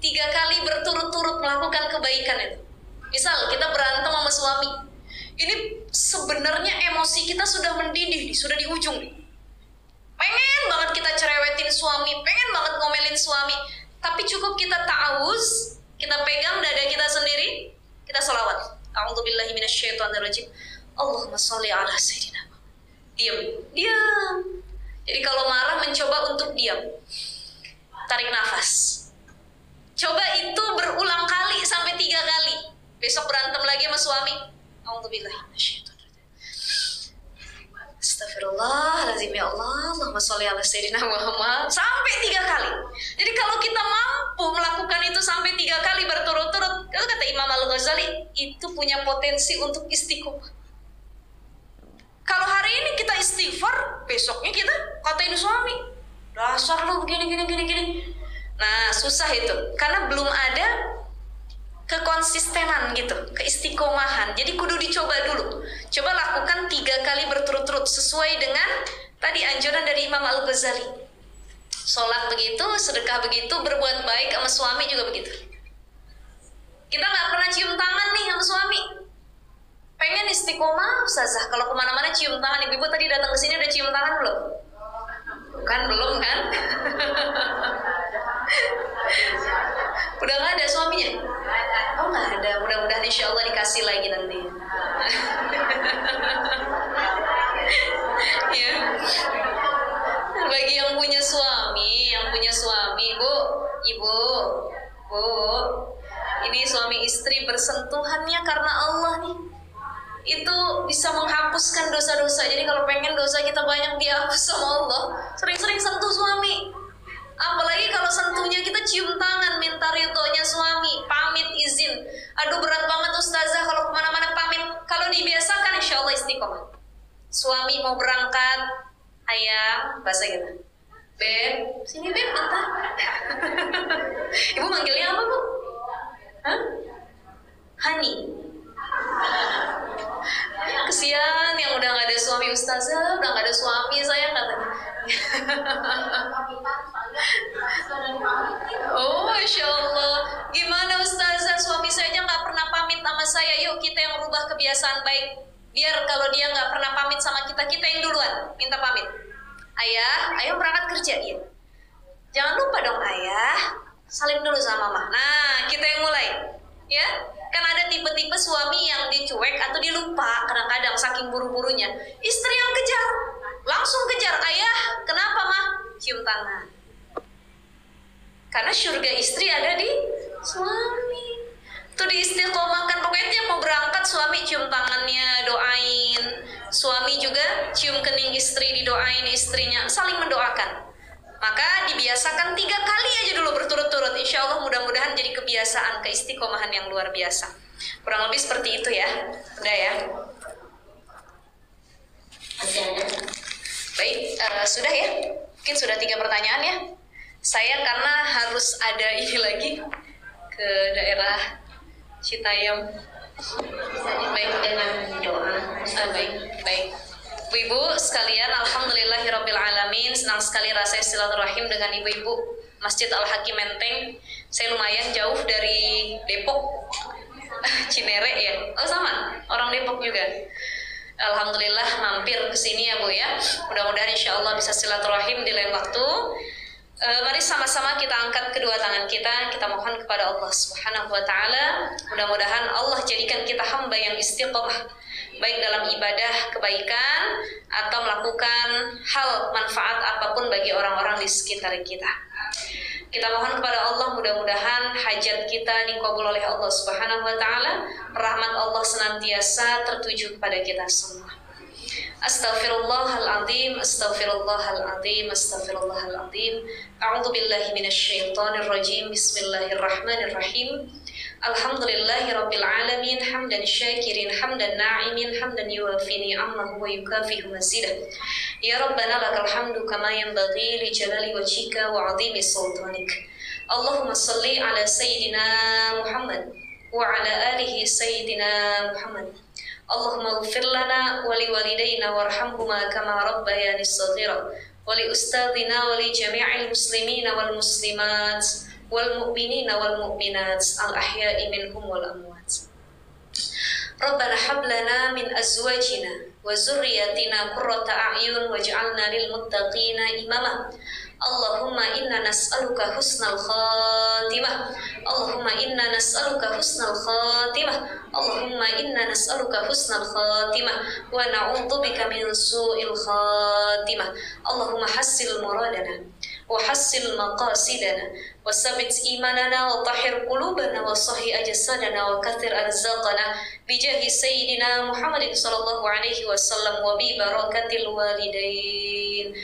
3 kali berturut-turut melakukan kebaikan itu. Misal kita berantem sama suami, ini sebenarnya emosi kita sudah mendidih nih, sudah di ujung nih. Pengen banget kita cerewetin suami, pengen banget ngomelin suami, tapi cukup kita ta'awuz, kita pegang dada kita sendiri, kita sholawat. A'udzubillahi minasyaitonirrajim. Allahumma sholli ala sayyidina. Diam. Jadi kalau marah mencoba untuk diam. Tarik nafas. Coba itu berulang kali sampai 3 kali. Besok berantem lagi sama suami. A'udzubillahi minasyaitonirrajim. Astagfirullahaladzim, ya Allah, Allahumma sholli ala sayyidina Muhammad, sampai 3 kali. Jadi kalau kita mampu melakukan itu sampai 3 kali berturut-turut, itu kata Imam Al-Ghazali, itu punya potensi untuk istiqomah. Kalau hari ini kita istighfar, besoknya kita katain suami, dasar lu begini. Nah, susah itu, karena belum ada kekonsistenan gitu, keistiqomahan. Jadi kudu dicoba dulu. Coba lakukan 3 kali berturut-turut sesuai dengan tadi anjuran dari Imam Al-Ghazali. Sholat begitu, sedekah begitu, berbuat baik sama suami juga begitu. Kita nggak pernah cium tangan nih sama suami. Pengen istiqomah, ustazah. Kalau kemana-mana cium tangan. Ibu tadi datang ke sini udah cium tangan belum? Bukan, belum kan? Udah nggak ada suaminya? Oh nggak ada, mudah-mudahan insya Allah dikasih lagi nanti. Ya. Bagi yang punya suami, Bu, ini suami istri bersentuhannya karena Allah nih, itu bisa menghapuskan dosa-dosa. Jadi kalau pengen dosa kita banyak dihapus sama Allah, sering-sering sentuh suami. Apalagi kalau sentuhnya kita cium tangan, minta ridhonya suami, pamit izin. Aduh berat banget ustazah kalau kemana-mana pamit. Kalau dibiasakan insya Allah istiqomah. Suami mau berangkat, ayang, bahasa kita, Beb, sini Beb, bentar. Ibu manggilnya apa Bu? Hah? Hani. Kesian yang udah gak ada suami, ustazah udah gak ada suami saya, katanya. Oh Masya Allah, gimana ustazah, suami saya aja gak pernah pamit sama saya. Yuk kita yang rubah kebiasaan baik, biar kalau dia gak pernah pamit sama kita, kita yang duluan minta pamit. Ayah, ayo berangkat kerja. Iya. Jangan lupa dong ayah, salim dulu sama mama. Nah, kita yang mulai. Ya, kan ada tipe-tipe suami yang dicuek atau dilupa kadang-kadang saking buru-burunya. Istri yang kejar, langsung kejar. Ayah, kenapa mah? Cium tangan. Karena surga istri ada di suami. Tuh diistiqomahkan. Pokoknya dia mau berangkat, suami cium tangannya, doain. Suami juga cium kening istri, didoain istrinya, saling mendoakan. Maka dibiasakan 3 kali aja dulu berturut-turut. Insya Allah mudah-mudahan jadi kebiasaan, keistiqomahan yang luar biasa. Kurang lebih seperti itu ya. Udah ya. Baik, sudah ya. Mungkin sudah 3 pertanyaan ya. Saya karena harus ada ini lagi ke daerah Citayam. Baik, dengan doa. Baik. Ibu-ibu sekalian, alhamdulillahirrabbilalamin, senang sekali rasanya silaturahim dengan ibu-ibu Masjid Al-Hakim Menteng. Saya lumayan jauh dari Depok, Cinere ya. Oh sama, orang Depok juga. Alhamdulillah mampir ke sini ya Bu ya. Mudah-mudahan insya Allah bisa silaturahim di lain waktu. Mari sama-sama kita angkat kedua tangan kita mohon kepada Allah Subhanahu wa Ta'ala. Mudah-mudahan Allah jadikan kita hamba yang istiqomah, baik dalam ibadah kebaikan atau melakukan hal manfaat apapun bagi orang-orang di sekitar kita. Kita mohon kepada Allah mudah-mudahan hajat kita dikabul oleh Allah Subhanahu wa taala, rahmat Allah senantiasa tertuju kepada kita semua. Astaghfirullahaladzim, astaghfirullahaladzim, astaghfirullahaladzim. A'udzu billahi minasyaitonir rajim. Bismillahirrahmanirrahim. Alhamdulillahi rabbil alamin, hamdan syakirin, hamdan na'imin, hamdan yuwafi ni'amahu wa yukafi'u mazidah. Ya Rabbana lakal hamdu kama yanbaghi li jalali wajhika wa 'azimi sultanik. Allahumma salli ala sayyidina Muhammad wa ala alihi sayyidina Muhammad. Allahumma ighfir lana wa li walidayna warhamhuma kama rabbayani shaghira wa li ustadina wa li jami'il muslimina wal muslimat wal mu'minina wal mu'minat al ahya'i minhum wal amwat. Rabbana hab lana min azwajina wa zurriyyatina qurrata a'yun waj'alna lil muttaqina imama. Allahumma inna nas'aluka husnal khatimah. Allahumma inna nas'aluka husnal khatimah. Allahumma inna nas'aluka husnal khatimah wa na'udzubika min su'il khatimah. Allahumma hassil muradana wa hassil maqasidana wa sabit imanana wa tahhir qulubana wa sahih ajsadana wa kathir arzaqana bijahi sayyidina Muhammadin sallallahu alaihi wasallam wa bi barakatil walidain.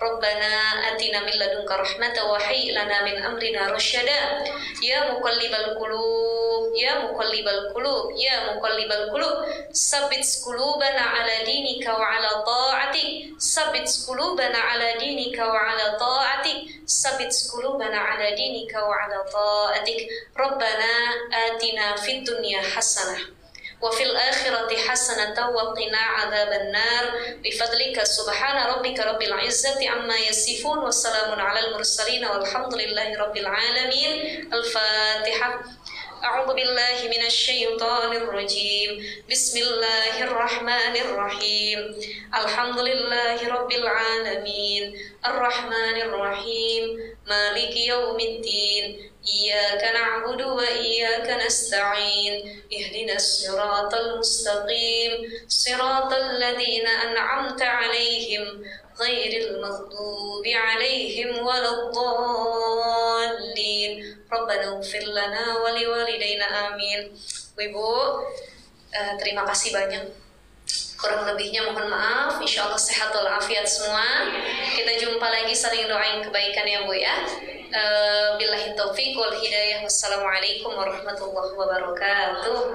Rabbana atina min ladunka rahmatan wa hayyi lana min amrina rasyada. Ya muqallibal qulub, ya muqallibal qulub, ya muqallibal qulub, sabbit qulubana ala dinika wa ala ta'atik. Sabbit qulubana ala dinika wa ala ta'atik. Sabbit qulubana ala dinika wa ala ta'atik. Rabbana atina fid dunya hasanah wa fil akhirati hasanatan wa qina adzaban nar bifadlika subhana rabbika rabbil izzati amma yasifun wa salamun alal mursalin walhamdulillahi rabbil alamin. Al-Fatihah. A'udzu billahi minasy syaithanir rajim. Bismillahirrahmanirrahim. Alhamdulillahi rabbil alamin. Arrahmanir rahim. Maliki yaumiddin. Iyyaka na'budu wa iyyaka nasta'in. Ihdinas siratal mustaqim. Siratal ladzina an'amta 'alaihim ghairil maghdubi 'alaihim waladdallin. Rabbana ighfir lana wa liwalidayna amin. Ibu, terima kasih banyak. Kurang lebihnya mohon maaf. Insyaallah sehat walafiat semua. Kita jumpa lagi, saling doain kebaikan ya Bu ya. Billahi taufiq wal hidayah. Wassalamualaikum warahmatullahi wabarakatuh.